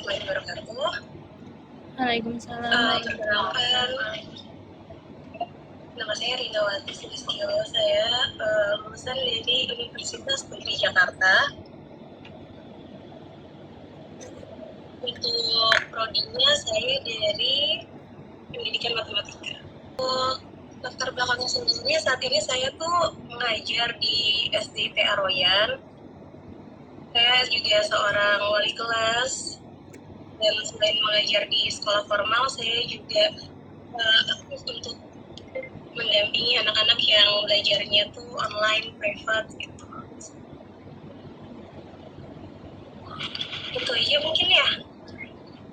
warahmatullahi wabarakatuh. Waalaikumsalam. Perkenalkan, nama saya Rinawati Sulistyo. Saya lulusan dari Universitas Negeri Jakarta. Untuk prodinya saya dari Pendidikan Matematika. Untuk latar belakangnya sendiri, saat ini saya tuh mengajar di SD TA Royan. Saya juga seorang wali kelas, dan selain mengajar di sekolah formal, saya juga aktif untuk mendampingi anak-anak yang belajarnya tuh online, private gitu. Itu aja mungkin ya.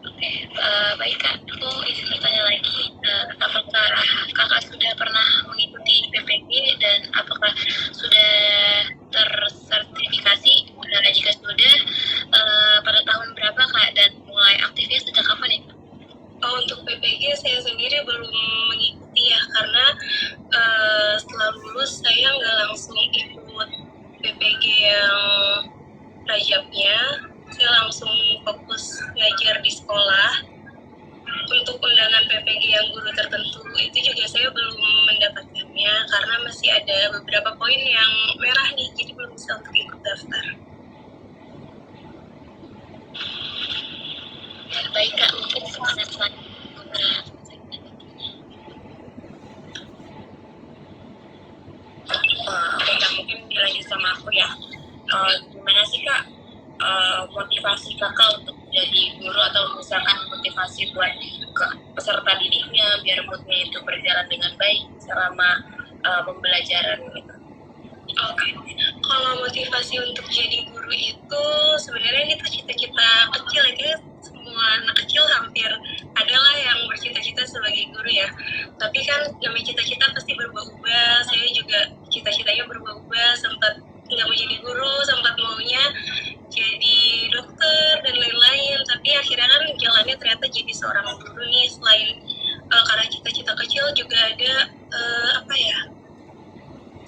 Oke, baik Kak, aku izin bertanya lagi, apakah Kakak sudah pernah mengikuti PPG dan apakah sudah tersertifikasi? Dan jika sudah, pada tahun berapa Kak dan mulai aktifnya sejak kapan ya Kak? Untuk PPG saya sendiri belum mengikuti ya, karena setelah lulus saya nggak langsung ikut PPG yang rajabnya, saya langsung fokus ngajar di sekolah. Untuk undangan PPG yang guru tertentu itu juga saya belum mendapatkannya, karena masih ada beberapa poin yang merah nih, jadi belum bisa untuk ikut daftar. Baik Kak, mungkin selanjutnya. Oke Kak, mungkin dilanjut sama aku ya. Gimana sih Kak motivasi Kakak untuk jadi guru, atau misalkan motivasi buat ke peserta didiknya biar moodnya itu berjalan dengan baik selama pembelajaran gitu? Oke, kalau motivasi untuk jadi guru itu sebenarnya ini tuh cita-cita kecil ya, semua anak kecil hampir adalah yang bercita-cita sebagai guru ya. Tapi kan namanya cita-cita pasti berubah-ubah. Saya juga cita-citanya berubah-ubah, sempat nggak mau jadi guru, sempat maunya jadi dokter dan lain-lain. Tapi akhirnya kan jalannya ternyata jadi seorang guru nih. Selain karena cita-cita kecil juga ada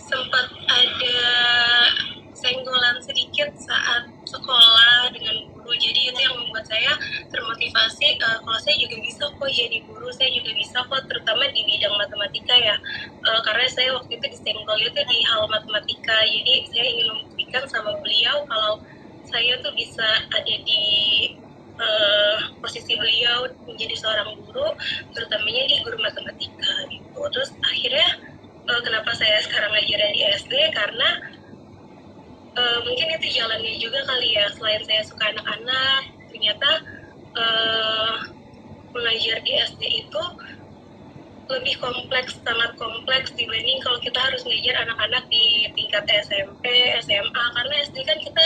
sempat ada senggolan sedikit saat sekolah dengan guru. Jadi itu yang membuat saya termotivasi, kalau saya juga bisa kok jadi guru, saya juga bisa kok, terutama di bidang matematika ya. Karena saya waktu itu disenggol itu di hal matematika, jadi saya ingin membuktikan sama beliau kalau saya tuh bisa ada di posisi beliau menjadi seorang guru, terutamanya di guru matematika gitu. Terus akhirnya kenapa saya sekarang ngajar di SD, karena mungkin itu jalannya juga kali ya. Selain saya suka anak-anak, ternyata mengajar di SD itu lebih kompleks, sangat kompleks dibanding kalau kita harus ngajar anak-anak di tingkat SMP, SMA. Karena SD kan kita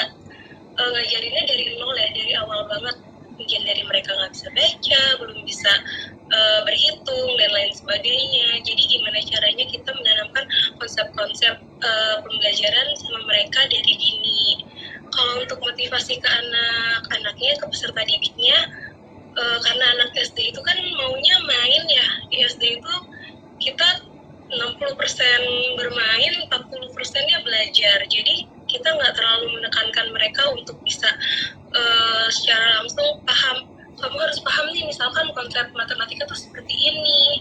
ngajarinnya dari nol ya, dari awal banget. Mungkin dari mereka nggak bisa baca, belum bisa berhitung dan lain sebagainya. Jadi gimana caranya kita menanamkan konsep-konsep pembelajaran sama mereka dari dini. Kalau untuk motivasi ke anak-anaknya, ke peserta didiknya, karena anak SD itu kan maunya main ya. Di SD itu kita 60% bermain, 40%-nya belajar. Jadi kita nggak terlalu menekankan mereka untuk bisa secara langsung paham. Kamu harus paham nih, misalkan konsep matematika tuh seperti ini,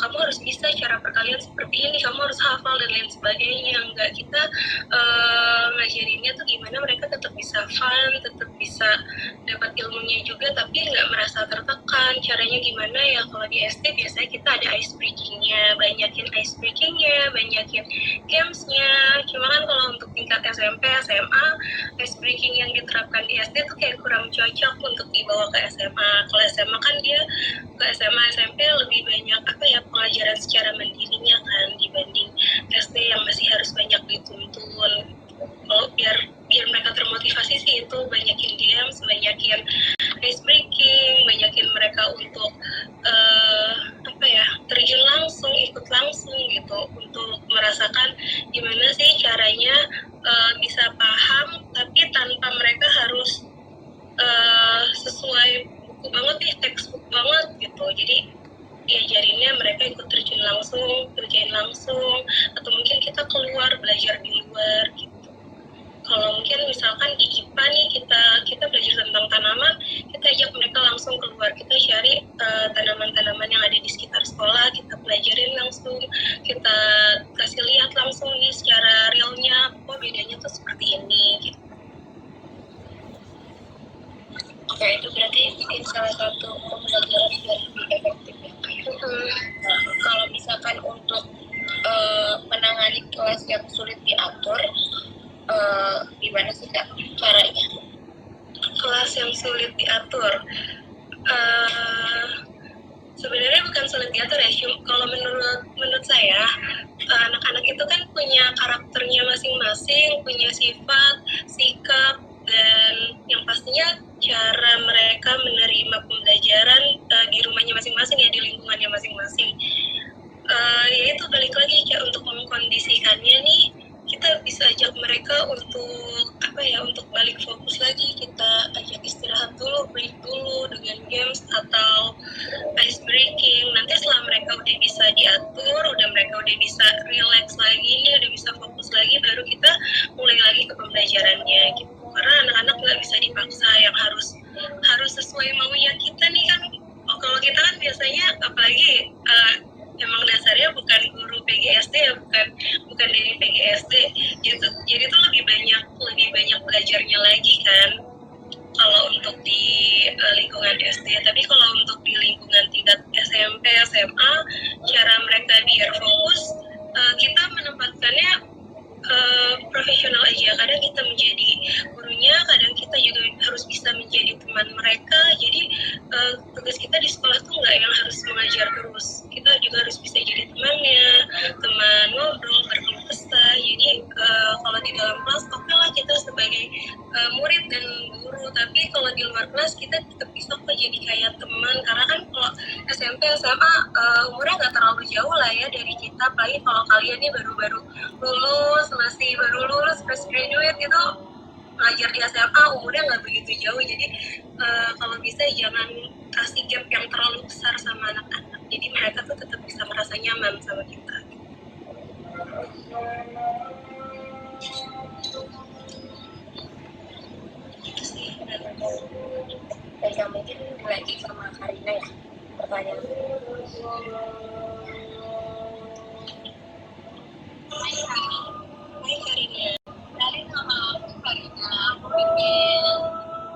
kamu harus bisa cara perkalian seperti ini, kamu harus hafal dan lain sebagainya. Enggak, kita ngajarinnya tuh gimana mereka tetap bisa fun, tetap bisa dapat ilmunya juga, tapi nggak merasa tertekan. Caranya gimana ya? Kalau di SD biasanya kita ada ice breakingnya, banyakin ice breakingnya, banyakin gamesnya. Cuma kan kalau untuk tingkat SMP, SMA, ice breaking yang diterapkan di SD tuh kayak kurang cocok untuk dibawa ke SMA. Kalau SMA kan dia ke SMA, SMP lebih banyak pelajaran secara mandirinya kan, dibanding SD yang masih harus banyak dituntun. Kalau biar mereka termotivasi sih itu banyakin games, banyakin ice breaking, banyakin mereka untuk terjun langsung, ikut langsung gitu, untuk merasakan gimana sih caranya bisa paham tapi tanpa mereka harus sesuai buku banget nih, textbook banget gitu. Jadi diajarinnya mereka ikut terjun langsung, kerjain langsung, atau mungkin kita keluar belajar di luar gitu. Kalau mungkin misalkan di IPA nih kita belajar tentang tanaman, kita kita ajak mereka langsung keluar, kita cari tanaman-tanaman yang ada di sekitar sekolah, kita pelajarin langsung, kita kasih lihat langsung nih secara realnya, oh bedanya tuh seperti ini gitu. Oke, itu berarti mungkin salah satu pembelajaran biar lebih efektif ya. Nah, kalau misalkan untuk menangani kelas yang sulit diatur, gimana sih Kak caranya? Kelas yang sulit diatur, sebenarnya bukan sulit diatur ya. Kalau menurut saya, anak-anak itu kan punya karakternya masing-masing, punya sifat, sikap, dan yang pastinya cara mereka menerima pembelajaran di rumahnya masing-masing ya, di lingkungannya masing-masing. Ya itu balik lagi kayak untuk mengkondisikannya nih, kita bisa ajak mereka untuk balik fokus lagi, kita ajak istirahat dulu, break dulu dengan games atau ice breaking. Nanti setelah mereka udah bisa diatur, mereka udah bisa relax lagi nih, udah bisa fokus lagi, baru kita mulai lagi ke pembelajarannya gitu. Karena anak-anak nggak bisa dipaksa yang harus sesuai maunya kita nih kan. Kalau kita kan biasanya apalagi emang dasarnya bukan guru PGSD ya, bukan dari PGSD gitu, jadi tuh lebih banyak belajarnya lagi kan kalau untuk di lingkungan SD. Tapi kalau untuk di lingkungan tingkat SMP SMA, cara mereka biar fokus, kita menempatkannya profesional aja. Kadang kita menjadi gurunya, kadang kita juga harus bisa menjadi teman mereka. Jadi tugas kita di sekolah tuh nggak yang harus mengajar terus, kita juga harus bisa jadi temannya, teman ngobrol, berkeluh kesah. Jadi kalau di dalam kelas oke lah kita sebagai murid dan guru, tapi kalau di luar kelas kita tetap bisa kok jadi kayak teman. Karena kan kalau SMP SMA umurnya nggak terlalu jauh lah ya dari kita, apalagi kalau kalian nih baru masih baru lulus fresh graduate gitu, ngajar di SMA umurnya nggak begitu jauh. Jadi kalau bisa jangan kasih gap yang terlalu besar sama anak-anak, jadi mereka tuh tetap bisa merasa nyaman sama kita. Itu sih. Baik, mungkin lagi sama Karina ya pertanyaan. Hai Karina. Dari nama aku Karina, aku ingin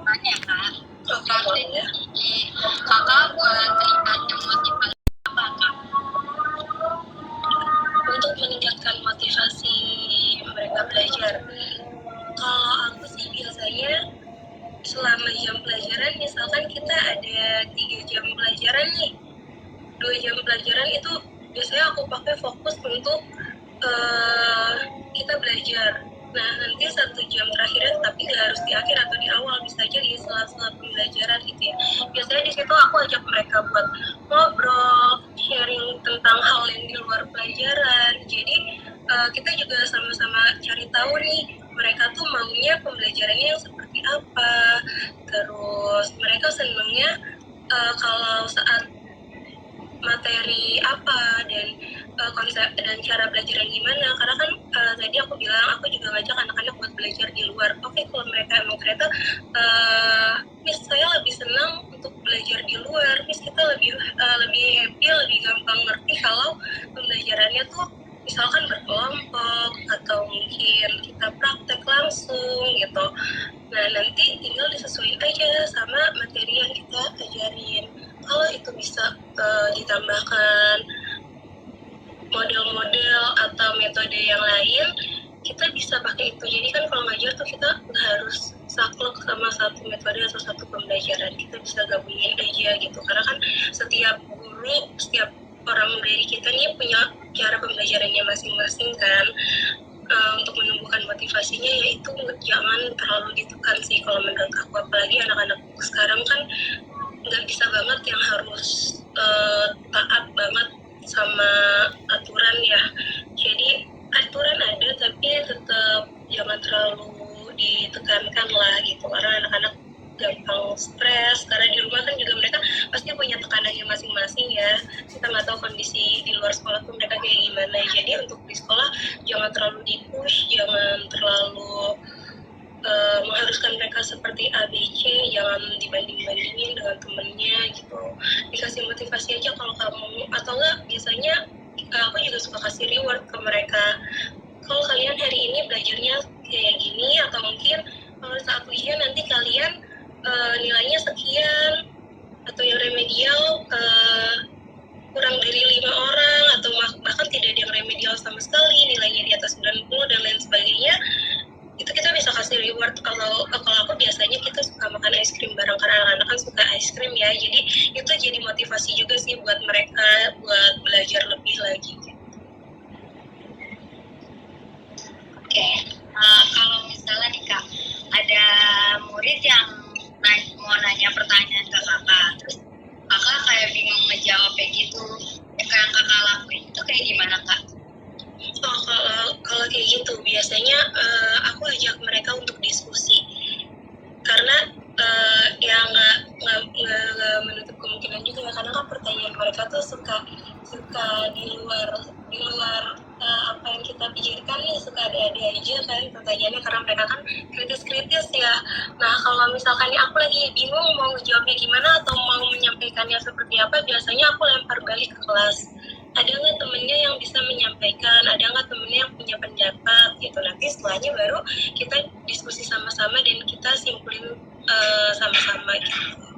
tanya Kak, strategi Kakak buat meningkatkan motivasi apa Kak? Untuk meningkatkan motivasi mereka belajar, kalau aku sih biasanya selama jam pelajaran, misalkan kita ada 3 jam pelajaran nih, 2 jam pelajaran itu biasanya aku pakai fokus untuk kita belajar. Nah, nanti 1 jam terakhirnya tapi nggak harus di akhir atau di awal, bisa aja di sela-sela pembelajaran gitu ya. Biasanya di situ aku ajak mereka buat ngobrol, sharing tentang hal yang di luar pelajaran. Jadi kita juga sama-sama cari tahu nih mereka tuh maunya pembelajarannya yang seperti apa. Terus mereka senengnya kalau saat materi apa, dan konsep dan cara belajarnya gimana. Karena kan tadi aku bilang aku juga ngajak anak-anak buat belajar di luar. Oke, kalau mereka emang ternyata Miss saya lebih senang untuk belajar di luar, Miss kita lebih happy, lebih gampang ngerti kalau pembelajarannya tuh misalkan berkelompok atau mungkin kita praktek langsung gitu. Nah, nanti tinggal disesuaikan aja sama materi yang kita ajarin. Kalau itu bisa ditambahkan model-model atau metode yang lain, kita bisa pakai itu. Jadi kan kalau ngajar tuh kita nggak harus saklek sama satu metode atau satu pembelajaran, kita bisa gabungin aja gitu. Karena kan setiap guru, setiap orang dari kita nih punya cara pembelajarannya masing-masing kan. Untuk menumbuhkan motivasinya, yaitu jangan terlalu ditekan sih kalau menurut aku. Apalagi anak-anak sekarang kan nggak bisa banget yang harus taat banget sama aturan ya. Jadi aturan ada tapi tetap jangan terlalu ditekankan lah gitu, karena anak-anak gampang stres. Karena di rumah kan juga mereka pasti punya tekanannya masing-masing ya. Kita nggak tahu kondisi di luar sekolah tuh mereka kayak gimana. Jadi untuk di sekolah jangan terlalu di-push, jangan terlalu mengharuskan mereka seperti ABC, jangan dibanding-bandingin dengan temennya gitu, dikasih motivasi aja kalau kamu, atau enggak biasanya aku juga suka kasih reward ke mereka, kalau kalian hari ini belajarnya kayak gini, atau mungkin saat ujian nanti kalian nilainya sekian, atau yang remedial kurang dari 5 orang, atau bahkan tidak ada yang remedial sama sekali, nilainya di atas 90 dan lain sebagainya, itu kita bisa kasih reward. Kalau aku biasanya kita suka makan es krim bareng, karena anak-anak kan suka es krim ya, jadi itu jadi motivasi juga sih buat mereka buat belajar lebih lagi. Oke, kalau misalnya nih Kak, ada murid yang mau nanya pertanyaan ke Kakak, terus Kakak kayak bingung ngejawabnya gitu, yang Kakak lakuin itu kayak gimana Kak? Kalau kayak gitu biasanya aku ajak mereka untuk diskusi, karena ya nggak menutup kemungkinan juga, karena kan pertanyaan mereka tuh suka di luar apa yang kita pikirkan nih, suka ada aja kan pertanyaannya, karena mereka kan kritis ya. Nah kalau misalkan aku lagi bingung mau ngejawabnya gimana atau mau menyampaikannya seperti apa, biasanya aku lempar balik ke kelas, ada nggak temennya yang bisa menyampaikan, ada nggak temennya yang punya pendapat gitu. Nanti setelahnya baru kita diskusi sama-sama dan kita simpulin sama-sama gitu.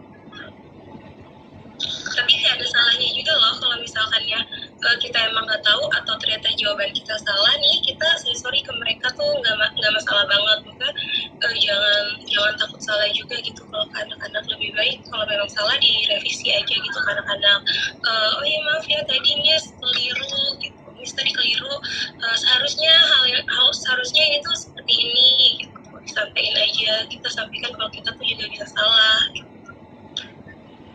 Tapi tidak ada salahnya juga loh kalau misalkan ya kita emang nggak tahu atau ternyata jawaban kita salah nih, kita sorry ke mereka tuh nggak masalah banget. Maka jangan takut salah juga gitu. Kalau ke anak-anak lebih baik kalau memang salah direvisi aja gitu ke anak-anak. Oh ya maaf ya tadi Miss keliru gitu, Miss tadi keliru, seharusnya itu seperti ini gitu. Disampaikan aja, kita sampaikan kalau kita tuh juga bisa salah gitu.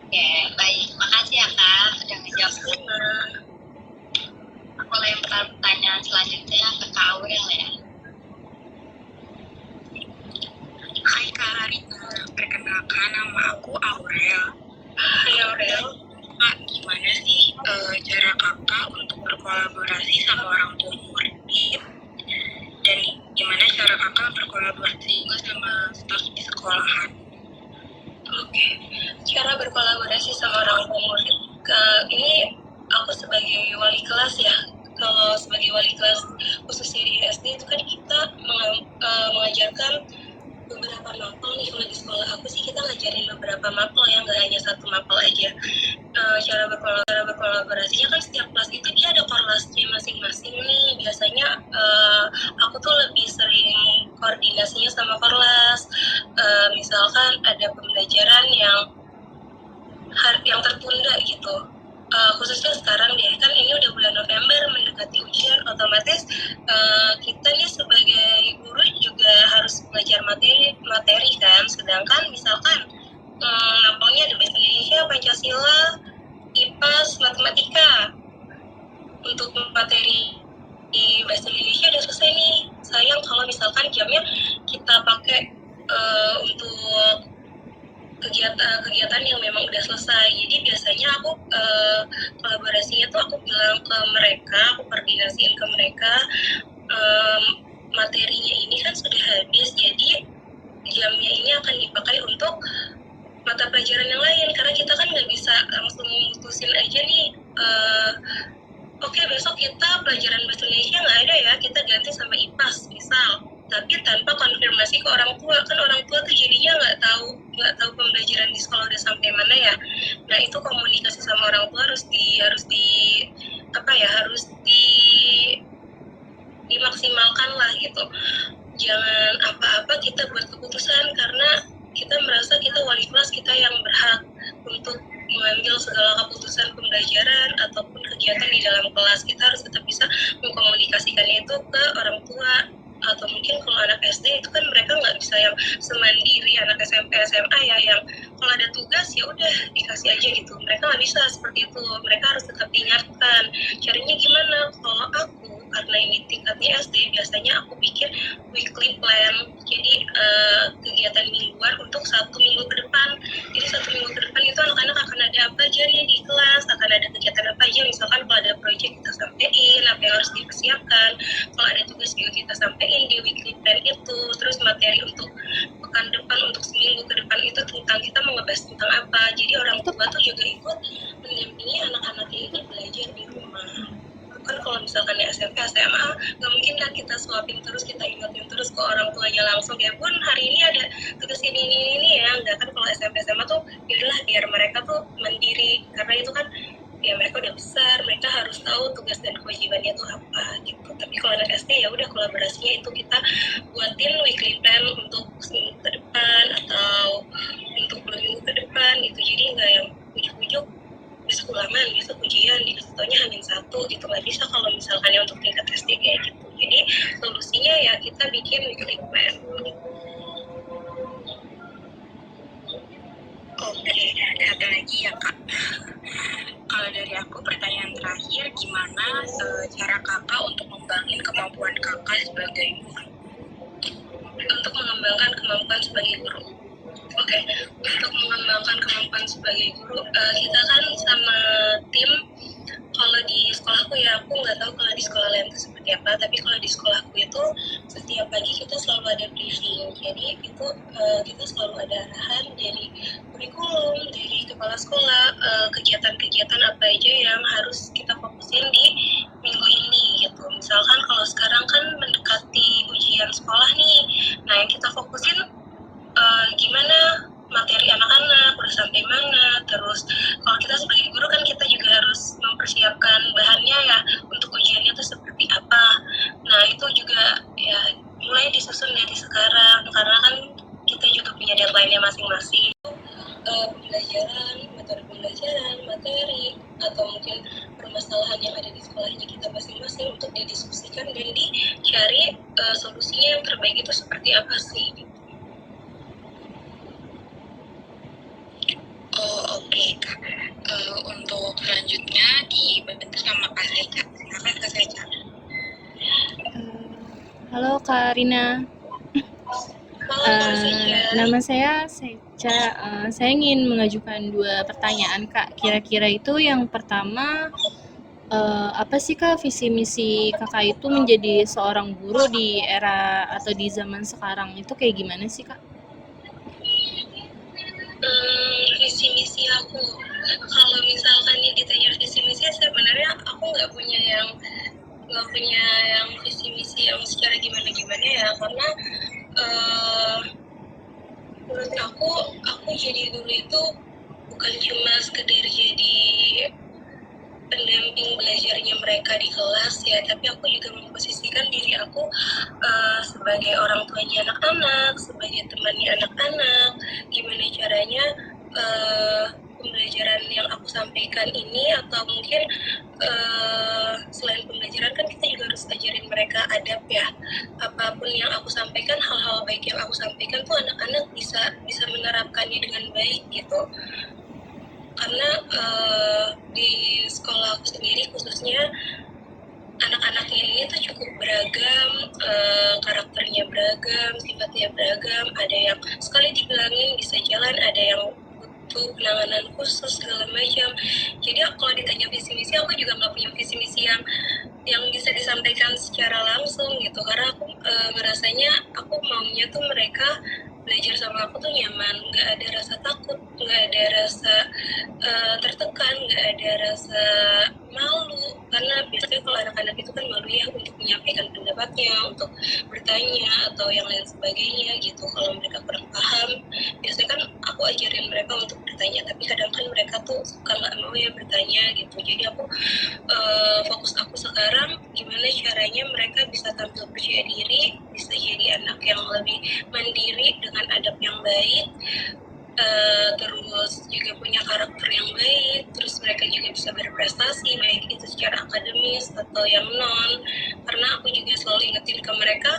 Oke, baik. Makasih ya Kak udah ngejawab semua. Aku lempar pertanyaan selanjutnya ke Kak Aurel ya. Hai Kak Arina, perkenalkan nama aku Aurel. Hai Aurel. Kak, gimana sih cara kakak untuk berkolaborasi sama orang tua murid? Dan gimana cara kakak berkolaborasi juga sama staf di sekolahan? Oke, cara berkolaborasi sama orang tua murid. Ini aku sebagai wali kelas ya. Kalau sebagai wali kelas khususnya di SD itu kan kita mengajarkan beberapa mapel nih. Kalau di sekolah aku sih kita ngajarin beberapa mapel ya, nggak hanya satu mapel aja. Cara berkolaborasinya kan setiap kelas itu dia ada korlasnya masing-masing nih. Biasanya aku tuh lebih sering koordinasinya sama korlas. Misalkan ada pembelajaran yang tertunda gitu. Khususnya sekarang deh, kan ini udah bulan November mendekati ujian, otomatis kita nih sebagai guru juga harus belajar materi kan. Sedangkan misalkan mapelnya ada bahasa Indonesia, Pancasila, IPAS, matematika. Untuk materi di bahasa Indonesia udah selesai nih. Sayang kalau misalkan jamnya kita pakai untuk kegiatan yang memang udah selesai. Jadi biasanya aku kolaborasinya tuh aku bilang ke mereka, aku koordinasiin ke mereka, materinya ini kan sudah habis, jadi jamnya ini akan dipakai untuk mata pelajaran yang lain, karena kita kan nggak bisa langsung memutusin aja nih oke, besok kita pelajaran bahasa Indonesia nggak ada ya, kita ganti sama IPAS misal, tapi tanpa konfirmasi ke orang tua. Kan orang tua tuh jadinya nggak tahu pembelajaran di sekolah udah sampai mana ya. Nah itu komunikasi sama orang tua harus dimaksimalkan lah gitu. Jangan apa-apa kita buat keputusan, karena kita merasa kita wali kelas, kita yang berhak untuk mengambil segala keputusan pembelajaran ataupun kegiatan di dalam kelas. Kita harus tetap bisa mengkomunikasikannya itu ke orang tua. Atau mungkin kalau anak SD itu kan mereka nggak bisa yang semandiri anak SMP SMA ya, yang kalau ada tugas ya udah dikasih aja gitu. Mereka nggak bisa seperti itu, mereka harus tetap diingatkan. Caranya gimana? Kalau aku, karena ini tingkatnya SD, biasanya aku bikin weekly plan. Jadi kegiatan mingguan untuk 1 minggu ke depan. Jadi 1 minggu ke depan itu anak-anak akan ada apa aja nih di kelas, akan ada kegiatan apa aja. Misalkan kalau ada proyek kita sampein, apa yang harus dipersiapkan. Kalau ada tugas juga kita sampein di weekly plan itu. Terus materi untuk pekan depan, untuk seminggu ke depan itu tentang kita mau ngebahas tentang apa. Jadi orang tua tuh juga ikut mendampingi anak-anaknya ini belajar di rumah. Kan kalau misalkan di SMP, SMA nggak mungkin kan kita suapin terus, kita ingetin terus ke orang tuanya langsung, ya pun hari ini ada tugas ini ya, nggak kan. Kalau SMP, SMA tuh yaudahlah biar mereka tuh mandiri, karena itu kan ya mereka udah besar, mereka harus tahu tugas dan kewajibannya itu apa gitu. Tapi kalau anak SD ya udah kolaborasinya itu kita buatin weekly plan untuk seminggu ke depan atau untuk 2 minggu ke depan gitu. Jadi nggak yang ujuk-ujuk besok ulangan, besok ujian, dikasih taunya H-1 gitu. Nggak bisa kalau misalkan ya untuk tingkat SD kayak gitu. Jadi solusinya ya kita bikin weekly plan. Oke, satu lagi ya Kak. Kalau dari aku pertanyaan terakhir, gimana cara Kakak untuk mengembangin kemampuan Kakak sebagai guru? Untuk mengembangkan kemampuan sebagai guru. Oke, untuk mengembangkan kemampuan sebagai guru, kita kan sama tim. Kalau di sekolahku ya, aku nggak tahu kalau di sekolah lain itu seperti apa, tapi kalau di sekolahku itu setiap pagi kita selalu ada briefing. Jadi itu kita selalu ada arahan dari kurikulum, dari kepala sekolah, kegiatan-kegiatan apa aja yang harus kita fokusin di minggu ini gitu. Misalkan kalau sekarang kan mendekati ujian sekolah nih, nah yang kita fokusin gimana materi anak-anak, udah sampai mana. Terus kalau kita sebagai guru kan kita juga harus mempersiapkan bahannya ya, untuk ujiannya tuh seperti apa. Nah itu juga ya mulai disusun dari sekarang, karena kan kita juga punya deadline-nya masing-masing. Pembelajaran, metode pembelajaran, materi, atau mungkin permasalahan yang ada di sekolahnya kita masing-masing untuk didiskusikan dan dicari solusinya yang terbaik itu seperti apa sih. Oh oke Kak. Untuk selanjutnya dibantu sama Kak Seca. Silakan Kak Seca. Halo Kak Rina. Nama saya Seca. Saya ingin mengajukan 2 pertanyaan Kak. Kira-kira itu yang pertama, apa sih Kak visi misi Kakak itu menjadi seorang guru di era atau di zaman sekarang itu kayak gimana sih Kak? Visi misi aku, kalau misalkan ditanya visi misi, sebenarnya aku nggak punya yang visi misi yang secara gimana ya, karena menurut aku jadi guru itu bukan cuma sekedar jadi pendamping belajarnya mereka di kelas ya, tapi aku juga memposisikan diri aku sebagai orang tuanya anak-anak, sebagai temannya anak-anak. Gimana caranya pembelajaran yang aku sampaikan ini, atau mungkin selain pembelajaran kan kita juga harus ajarin mereka adab ya. Apapun yang aku sampaikan, hal-hal baik yang aku sampaikan tuh anak-anak bisa menerapkannya dengan baik gitu. Karena di sekolah aku sendiri khususnya, anak-anaknya ini tuh cukup beragam, karakternya beragam, sifatnya beragam. Ada yang sekali dibilangin bisa jalan, ada yang butuh penanganan khusus segala macam. Jadi kalau ditanya visi misi, aku juga nggak punya visi misi yang bisa disampaikan secara langsung gitu, karena aku ngerasanya aku maunya tuh mereka belajar sama aku tuh nyaman, nggak ada rasa takut, nggak ada rasa tertekan, nggak ada rasa malu. Karena biasanya kalau anak-anak itu kan malu ya untuk menyampaikan pendapatnya, untuk bertanya atau yang lain sebagainya gitu. Kalau mereka kurang paham, biasanya kan aku ajarin mereka untuk bertanya, tapi kadang kan mereka tuh suka nggak mau ya bertanya gitu. Jadi aku fokus aku sekarang gimana caranya mereka bisa tampil percaya diri, bisa jadi anak yang lebih mandiri dengan adab yang baik, terus juga punya karakter yang baik, terus mereka juga bisa berprestasi baik itu secara akademis atau yang non. Karena aku juga selalu ingetin ke mereka,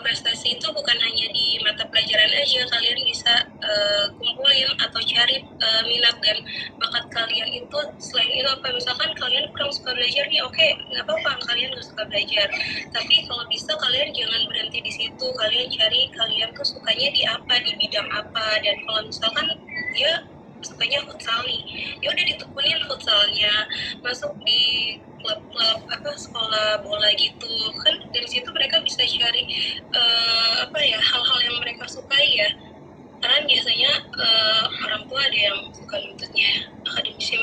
prestasi itu bukan hanya di mata pelajaran aja. Kalian bisa kumpulin atau cari minat dan bakat kalian itu selain itu apa. Misalkan kalian kurang suka belajar nih, oke, nggak apa-apa kalian nggak suka belajar, tapi kalau bisa kalian jangan berhenti di situ. Kalian cari kalian tuh sukanya di apa, di bidang apa. Dan kalau misalkan dia sukanya futsal nih, ya udah ditekunin futsalnya, masuk di klub-klub sekolah bola gitu kan. Dari situ mereka bisa cari hal-hal yang mereka sukai ya, karena biasanya orang tua ada yang suka nuntutnya akademisi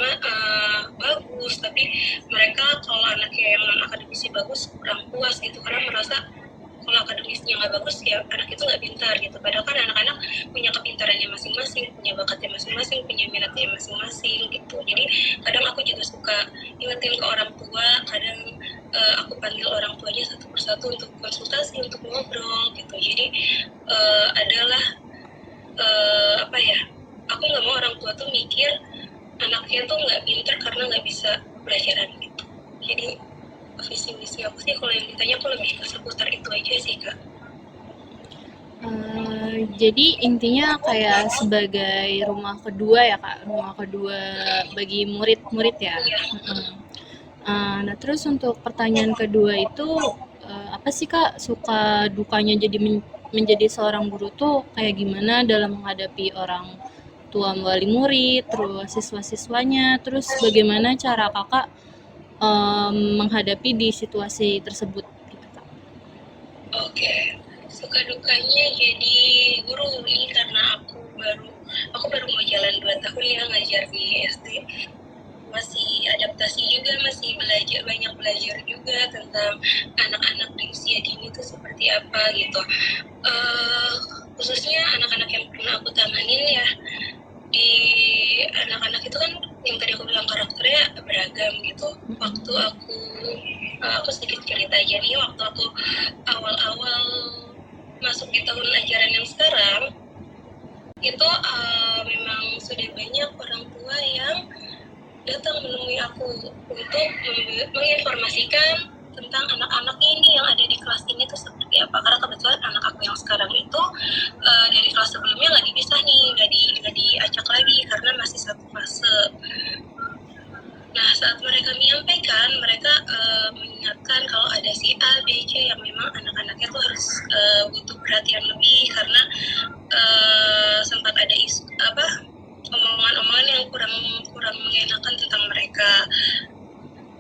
bagus, tapi mereka kalau anaknya yang non akademisi bagus kurang puas gitu, karena merasa kalau akademisnya nggak bagus ya anak itu nggak pintar gitu. Padahal kan anak-anak punya kepintarannya masing-masing, punya bakatnya masing-masing, punya minatnya masing-masing gitu. Jadi kadang aku juga suka ingetin ke orang tua, kadang aku panggil orang tuanya satu persatu untuk konsultasi, untuk ngobrol gitu. Jadi adalah aku nggak mau orang tua tuh mikir anaknya tuh nggak pintar karena nggak bisa pelajaran gitu. Jadi visi misi aku sih kalau yang ditanya aku lebih ke seputar itu aja sih Kak. Jadi intinya kayak sebagai rumah kedua ya Kak, rumah kedua bagi murid-murid ya. Nah terus untuk pertanyaan kedua itu apa sih Kak suka dukanya jadi menjadi seorang guru tuh kayak gimana dalam menghadapi orang tua wali murid, terus siswa-siswanya, terus bagaimana cara Kakak menghadapi di situasi tersebut gitu Kak. Oke, suka dukanya jadi guru ini karena aku baru mau jalan 2 tahun ya ngajar di SD. Masih adaptasi juga, masih banyak belajar juga tentang anak-anak di usia dini itu seperti apa gitu. Khususnya anak-anak yang pernah aku tanganin ya, di anak-anak itu kan yang tadi aku bilang karakternya beragam gitu. Waktu aku sedikit cerita aja nih, waktu aku awal-awal masuk di tahun ajaran yang sekarang itu memang sudah banyak orang tua yang datang menemui aku untuk menginformasikan tentang anak-anak ini yang ada di kelas ini tuh seperti apa. Karena kebetulan anak aku yang sekarang itu dari kelas sebelumnya nggak dipisah nih, nggak diacak lagi karena masih satu fase. Nah saat mereka menyampaikan, mereka mengingatkan kalau ada si A, B, C yang memang anak-anaknya tuh harus butuh perhatian lebih karena sempat ada omongan-omongan yang kurang mengenakan tentang mereka.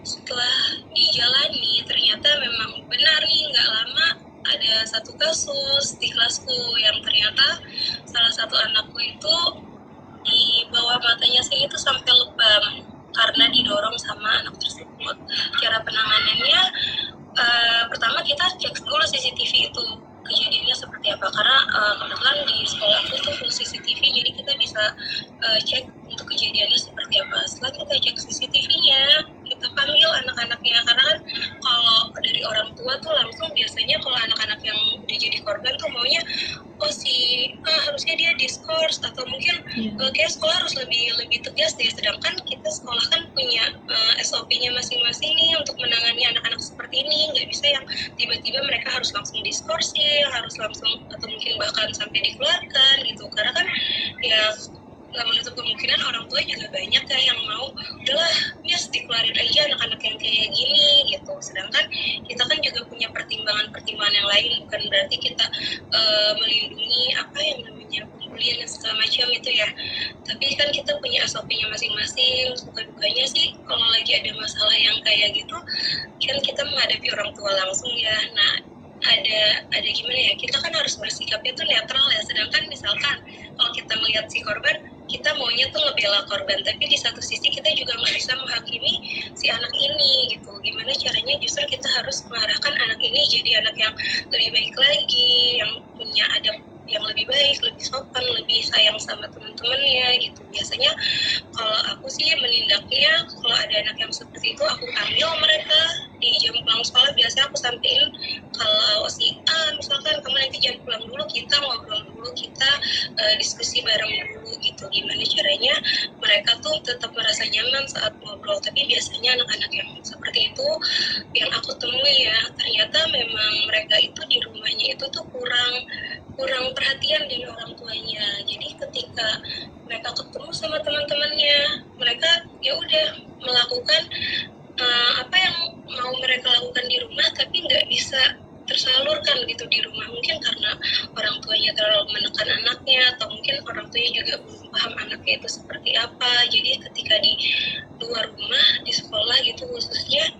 Setelah dijalani ternyata memang benar nih, nggak lama ada satu kasus di kelasku yang ternyata salah satu anakku itu di bawah matanya saya itu sampai lebam karena didorong sama anak tersebut. Cara penanganannya pertama kita cek dulu CCTV itu kejadiannya seperti apa, karena kebetulan di sekolah aku tuh full CCTV, jadi kita bisa cek untuk kejadiannya seperti apa. Setelah kita cek CCTV-nya, kita panggil anak-anaknya, karena kan kalau dari orang tua tuh langsung biasanya kalau anak-anak yang udah jadi korban tuh maunya harusnya dia diskors atau mungkin kayak sekolah harus lebih tegas deh, sedangkan kita sekolah kan punya SOP-nya masing-masing nih untuk menangani anak-anak seperti ini. Nggak bisa yang tiba-tiba mereka harus langsung diskorsi, harus langsung atau mungkin bahkan sampai dikeluarkan gitu, karena kan ya nggak menutup kemungkinan orang tua juga banyak ya yang mau udahlah bias dikeluarin aja anak-anak yang kayak gini gitu. Sedangkan kita kan juga punya pertimbangan yang lain, bukan berarti kita melindungi apa yang namanya pembulian dan segala macam itu ya, tapi kan kita punya SOP-nya masing-masing. Suka dukanya sih kalau lagi ada masalah yang kayak gitu kan kita menghadapi orang tua langsung ya. Nah ada gimana ya, kita kan harus bersikapnya tuh netral ya. Sedangkan misalkan kalau kita melihat si korban, kita maunya tuh ngebela korban, tapi di satu sisi kita juga nggak bisa menghakimi si anak ini gitu. Gimana caranya justru kita harus mengarahkan anak ini jadi anak yang lebih baik lagi, yang punya adab yang lebih baik, lebih sopan, lebih sayang sama teman-temannya gitu. Biasanya kalau aku sih menindaknya kalau ada anak yang seperti itu, aku panggil mereka di jam pulang sekolah. Biasanya aku sampein kalau si A misalkan kamu nanti jangan pulang dulu, kita ngobrol dulu, kita diskusi bareng dulu gitu. Gimana caranya mereka tuh tetap merasa nyaman saat ngobrol. Tapi biasanya anak-anak yang seperti itu yang aku temui ya, ternyata memang mereka itu di rumahnya itu tuh kurang perhatian dari orang tuanya. Jadi ketika mereka ketemu sama teman-temannya, mereka ya udah melakukan apa yang mau mereka lakukan di rumah, tapi nggak bisa tersalurkan gitu di rumah. Mungkin karena orang tuanya terlalu menekan anaknya, atau mungkin orang tuanya juga belum paham anaknya itu seperti seperti apa. Jadi ketika di luar rumah, di sekolah gitu khususnya,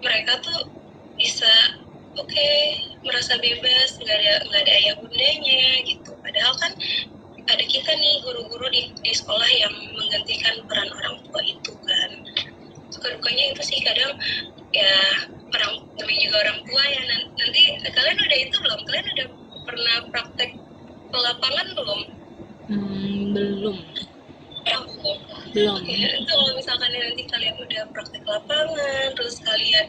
mereka tuh bisa merasa bebas, nggak ada ayah bundanya gitu. Padahal kan ada kita nih guru-guru di sekolah yang menggantikan peran orang tua itu kan. Suka dukanya itu sih kadang ya, namanya juga orang tua ya. Nanti kalian udah itu belum? Kalian udah pernah praktek ke lapangan belum? Belum. Oke, itu kalau misalkan nanti kalian udah praktek lapangan, terus kalian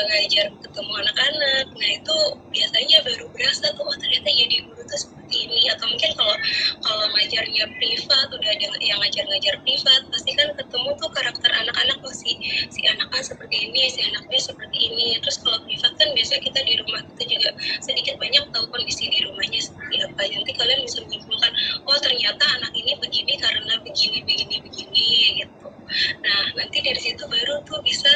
ngajar ketemu anak-anak, nah itu biasanya baru berasa tuh, ternyata jadi guru tuh seperti ini. Atau mungkin kalau ngajarnya privat, udah ada yang ngajar privat, pasti kan ketemu tuh karakter anak-anak, si anaknya seperti ini, si anaknya seperti ini. Terus kalau privat kan biasanya kita di rumah kita juga sedikit banyak tahu kondisi di rumahnya seperti apa. Nanti kalian bisa menyimpulkan, oh ternyata anak ini begini karena begini gitu. Nah nanti dari situ baru tuh bisa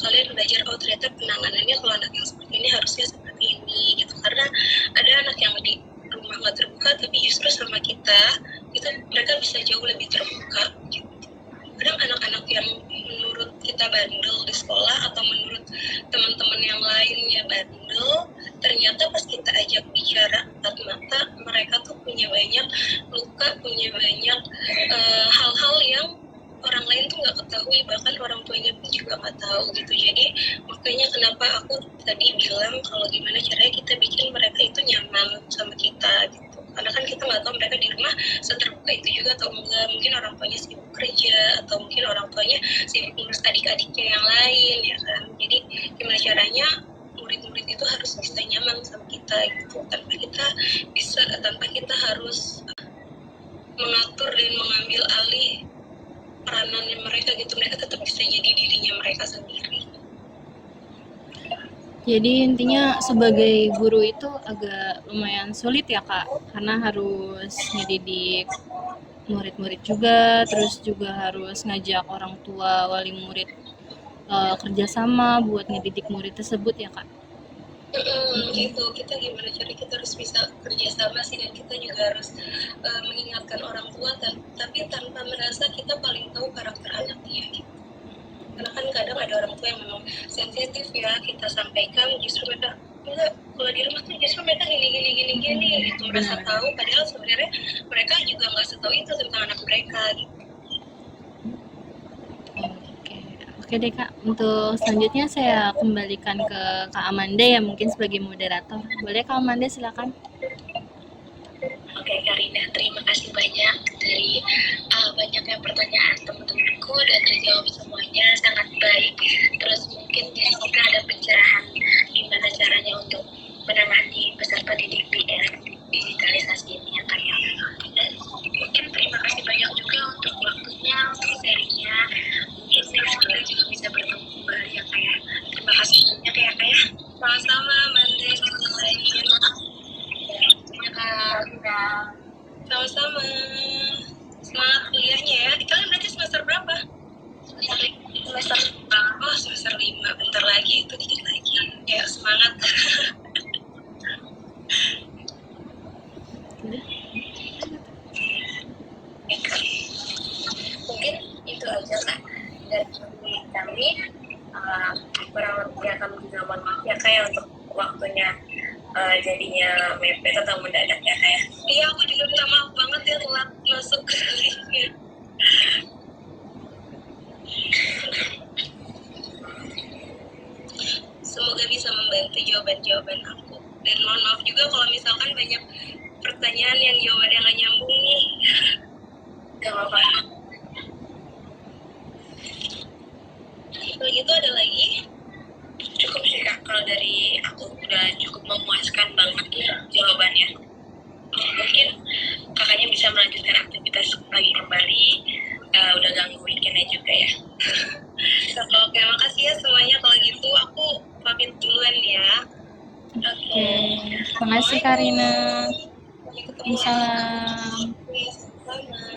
kalian belajar, oh ternyata penanganannya kalau anak yang seperti ini harusnya seperti ini gitu. Karena ada anak yang di rumah nggak terbuka, tapi justru sama kita itu mereka bisa jauh lebih terbuka gitu. Kadang anak-anak yang menurut kita bandel di sekolah atau menurut teman-teman yang lainnya bandel, ternyata pas kita ajak bicara empat mata, mereka tuh punya banyak luka, punya banyak hal-hal yang orang lain tuh nggak ketahui, bahkan orang tuanya pun juga nggak tahu gitu. Jadi makanya kenapa aku tadi bilang kalau gimana caranya kita bikin mereka itu nyaman sama kita gitu. Karena kan kita nggak tahu mereka di rumah seterbuka itu juga atau enggak. Mungkin orang tuanya sibuk kerja, atau mungkin orang tuanya sibuk ngurus adik-adiknya yang lain ya kan. Jadi gimana caranya murid-murid itu harus bisa nyaman sama kita gitu, tanpa kita harus mengatur dan mengambil alih peranannya mereka gitu. Mereka tetap bisa jadi dirinya mereka sendiri. Jadi intinya sebagai guru itu agak lumayan sulit ya Kak, karena harus ngedidik murid-murid juga, terus juga harus ngajak orang tua, wali murid kerjasama buat ngedidik murid tersebut ya Kak. Gitu, kita gimana cara kita harus bisa kerjasama sih, dan kita juga harus mengingatkan orang tua tapi tanpa merasa kita paling tahu karakter anaknya gitu. Karena kan kadang ada orang tua yang memang sensitif ya, kita sampaikan justru mereka enggak, kalau di rumah tuh justru mereka gini gitu, merasa tahu, padahal sebenarnya mereka juga nggak setahu itu tentang anak mereka gitu. Oke deh Kak, untuk selanjutnya saya kembalikan ke Kak Amanda ya, mungkin sebagai moderator. Boleh Kak Amanda, silakan. Oke Karina, terima kasih banyak dari banyaknya pertanyaan teman-temanku, dan terjawab semuanya sangat baik. Terus mungkin di sini ada pencerahan gimana caranya untuk menangani peserta didik digitalisasi ini ya Kak ya. Dan mungkin terima kasih banyak juga untuk waktunya, untuk sharingnya. Mungkin next kita juga bisa bertemu kembali ya Kak ya. Terima kasih banyak ya Kak ya. Sama-sama Mande, sama-sama. Semangat kuliahnya ya. Kalian berarti semester berapa? Semester semester 5. Bentar lagi, itu dikit lagi. Ya, semangat. Mungkin itu aja Kak dari kami. Kurang lebih kami juga mohon maaf ya Kak ya untuk waktunya jadinya mepet atau mendadak ya Kak ya. Iya, aku juga minta maaf banget ya telat masuk ke linknya. Semoga bisa membantu jawaban-jawaban aku. Dan mohon maaf juga kalau misalkan banyak pertanyaan yang jawabannya nggak nyambung nih. Gak apa-apa. Kalau gitu ada lagi? Cukup sih Kak, kalau dari aku udah cukup memuaskan banget ya jawabannya. Mungkin kakaknya bisa melanjutkan aktivitas lagi kembali. Udah ganggu weekendnya juga ya. Oke, makasih ya semuanya. Kalau gitu aku pamit duluan ya. Oke, terima kasih Karina. Sampai ketemu. Salam. Sama.